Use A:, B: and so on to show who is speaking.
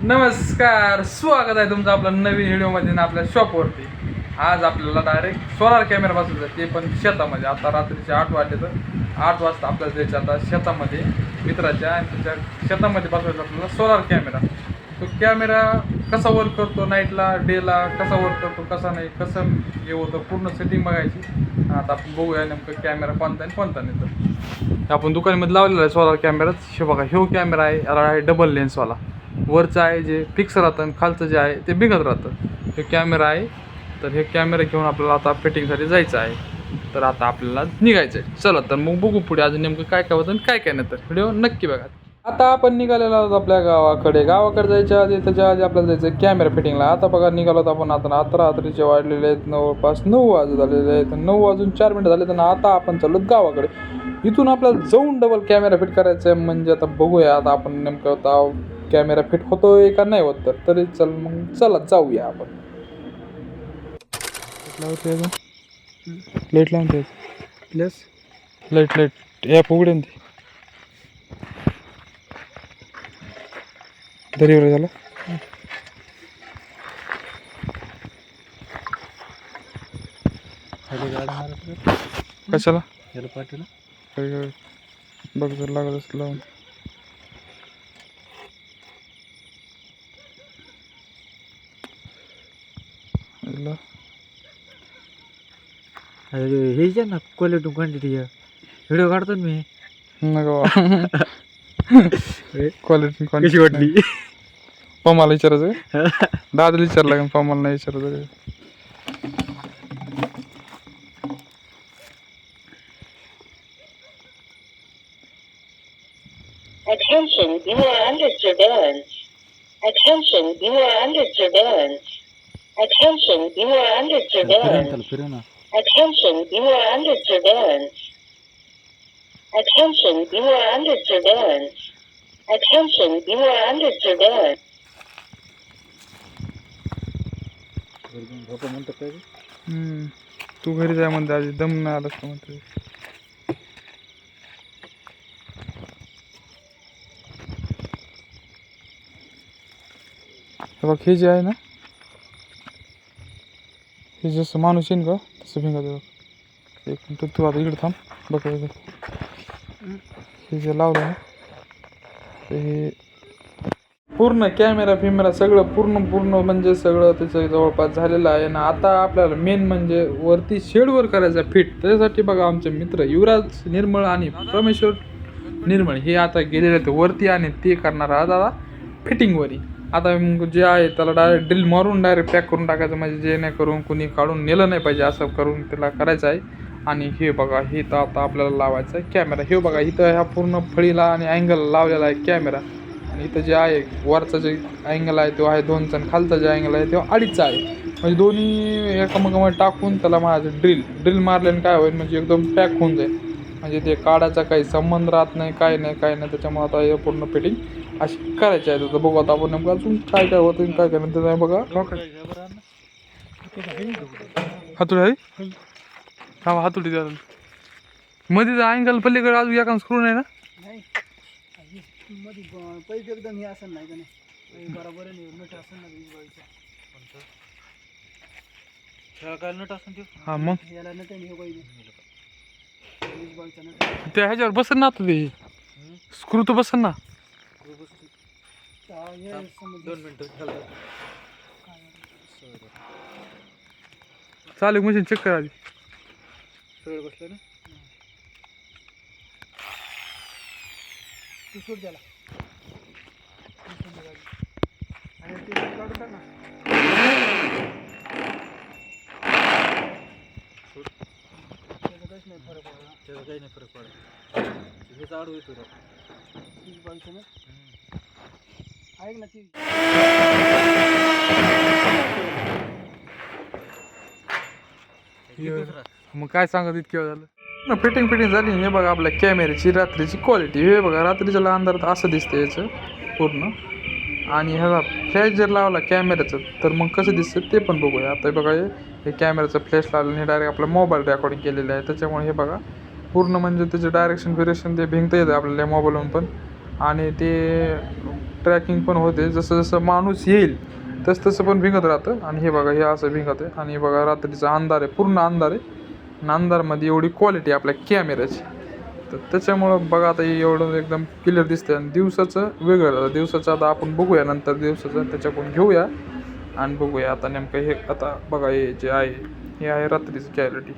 A: नमस्कार, स्वागत आहे तुमचं आपलं नवीन व्हिडिओमध्ये ना आपल्या शॉपवरती. आज आपल्याला डायरेक्ट सोलार कॅमेरा बसवायचा, ते पण शेतामध्ये. आता रात्रीचे 8 वाजले, तर 8 वाजता आपल्याला जायचं आता शेतामध्ये मित्राच्या, आणि त्याच्या शेतामध्ये बसवायचा आपल्याला सोलार कॅमेरा. तो कॅमेरा कसा वर्क करतो, नाईटला डेला कसा वर्क करतो, कसा नाही, कसं हे होतं, पूर्ण सेटिंग बघायची. आता आपण बघूया नेमकं कॅमेरा कोणता आणि कोणता नाही. तर आपण दुकानामध्ये लावलेला आहे सोलार कॅमेराच. हे बघा, ह्यो कॅमेरा आहे, याला आहे डबल लेन्सवाला. वरचं आहे जे फिक्स राहतं आणि खालचं जे आहे ते बिघत राहतं. हे कॅमेरा आहे. तर हे कॅमेरा घेऊन आपल्याला आता फिटिंगसाठी जायचं आहे. तर आता आपल्याला निघायचं आहे. चला तर मग बघू पुढे अजून नेमकं काय काय होतं आणि काय काय नाही. तर व्हिडिओ नक्की बघा. आता आपण निघालेलो आहोत आपल्या गावाकडे जायच्या आधी, त्याच्या आधी आपल्याला जायचं कॅमेरा फिटिंगला. आता बघा निघालो आपण. आता रात्रीचे वाजलेले आहेत जवळपास 9 वाजत आलेले आहेत. 9 वाजून 4 मिनिटं झाले. तर आता आपण चाललो गावाकडे. इथून आपल्याला जाऊन डबल कॅमेरा फिट करायचं आहे. म्हणजे आता बघूया आता आपण नेमकं आता कॅमेरा फिट होतोय का नाही होत. तर तरी चला जाऊया आपण. लाईट लावून प्लस लाईट ॲप उघडेन ती दरीवर झालं. कशाला पाठीला बघ जर लागत असं लावून.
B: हे जे ना क्वालिटी क्वांटिटी व्हिडिओ काढतो मी.
A: क्वालिटी
B: कशी वाटली?
A: पमाला विचारायचं, दादाला विचारलं का? पमाला नाही विचारायचं.
C: Attention, you are under surveillance. Attention, you are under surveillance. Attention, you are under surveillance. Attention, you are under surveillance. Attention, you are under surveillance. Attention, you are under surveillance.
A: तू घरी जाय म्हणते, आधी दम नाही आलास का म्हणते. बघ हे जे आहे ना, हे जसं माणूस येईन का तसं भिंगा दे. एक मिनिट तू आता इकडे थांब. बघ हे जे लावलं ना, हे पूर्ण कॅमेरा सगळं पूर्ण म्हणजे सगळं त्याचं जवळपास झालेलं आहे ना. आता आपल्याला मेन म्हणजे वरती शेडवर करायचं फिट. त्याच्यासाठी बघा आमचे मित्र युवराज निर्मळ आणि परमेश्वर निर्मळ हे आता गेलेले आहेत वरती, आणि ते करणार आज आता फिटिंगवरी. आता जे आहे त्याला डायरेक्ट ड्रिल मारून डायरेक्ट पॅक करून टाकायचं, म्हणजे जेणेकरून कुणी काढून नेलं नाही पाहिजे, असं करून त्याला करायचं आहे. आणि हे बघा, हे तर आता आपल्याला लावायचं आहे कॅमेरा. हे बघा इथं ह्या पूर्ण फळीला आणि अँगल लावलेला आहे कॅमेरा. आणि इथं जे आहे वरचा जे अँगल आहे तो आहे 2चा, आणि खालचा जे अँगल आहे तो 2.5चा आहे. म्हणजे दोन्ही एकामेकामध्ये टाकून त्याला माझं ड्रिल मारल्याने काय होईल, म्हणजे एकदम पॅक होऊन जाईल. म्हणजे ते काढायचा काही संबंध राहत नाही, काय नाही. त्याच्यामुळे आता हे पूर्ण फिटिंग अशी करायची आहे. तर बघू आता आपण नेमकं अजून काय होतं काय नाही. तर बघा हातोडी आहे. हा हातोडी द्या मध्ये अँगल पलीकडे अजून एका स्क्रू नाही ना.
B: पैसे एकदम हे असं नाही का नाही बरोबर नट असं ना काय नट असं ते.
A: हा मग
B: याला नट हे पाहिजे
A: त्या ह्याच्यावर बसन ना आता ते स्क्रू तर बसन ना.
B: 2 मिनिटं
A: चालू मशीन चेक करा आधी.
B: सगळं बसलं ना. तू सोड त्याला आणि ते काढून टाक ना. त्याचा काहीच नाही फरक पडला. त्याचा काही नाही फरक पडला. हे चाडू येतो ना. ऐक ना ती
A: मग काय सांगत इतके वेळ झालं. फिटिंग झाली. हे बघा आपल्या कॅमेऱ्याची रात्रीची क्वालिटी. हे बघा रात्रीच्या अंधारात असं दिसतं याचं पूर्ण. आणि ह्याला फ्लॅश जर लावला कॅमेऱ्याचं तर मग कसं दिसतं ते पण बघूया. आता बघा हे कॅमेऱ्याचं फ्लॅश लावलं, हे डायरेक्ट आपला मोबाईल रेकॉर्डिंग केलेलं आहे. त्याच्यामुळे हे बघा पूर्ण म्हणजे त्याचं डायरेक्शन फिरेक्शन ते भिंगता येतं आपल्याला मोबाईलवरून पण. आणि ते ट्रॅकिंग पण होते. जसं जसं माणूस येईल तसं पण भिंगत राहतं. आणि हे बघा हे असं भिंगत आहे. आणि हे बघा रात्रीचा अंधार आहे, पूर्ण अंधार आहे. आणि अंधारमध्ये एवढी क्वालिटी आपल्या कॅमेऱ्याची, तर त्याच्यामुळं बघा आता हे एवढं एकदम क्लिअर दिसतं. आणि दिवसाचं वेगळं राहतं. दिवसाचं आता आपण बघूया नंतर, दिवसाचं त्याच्याकडून घेऊया आणि बघूया आता नेमकं. हे आता बघा हे जे आहे हे आहे रात्रीची क्लॅरिटी.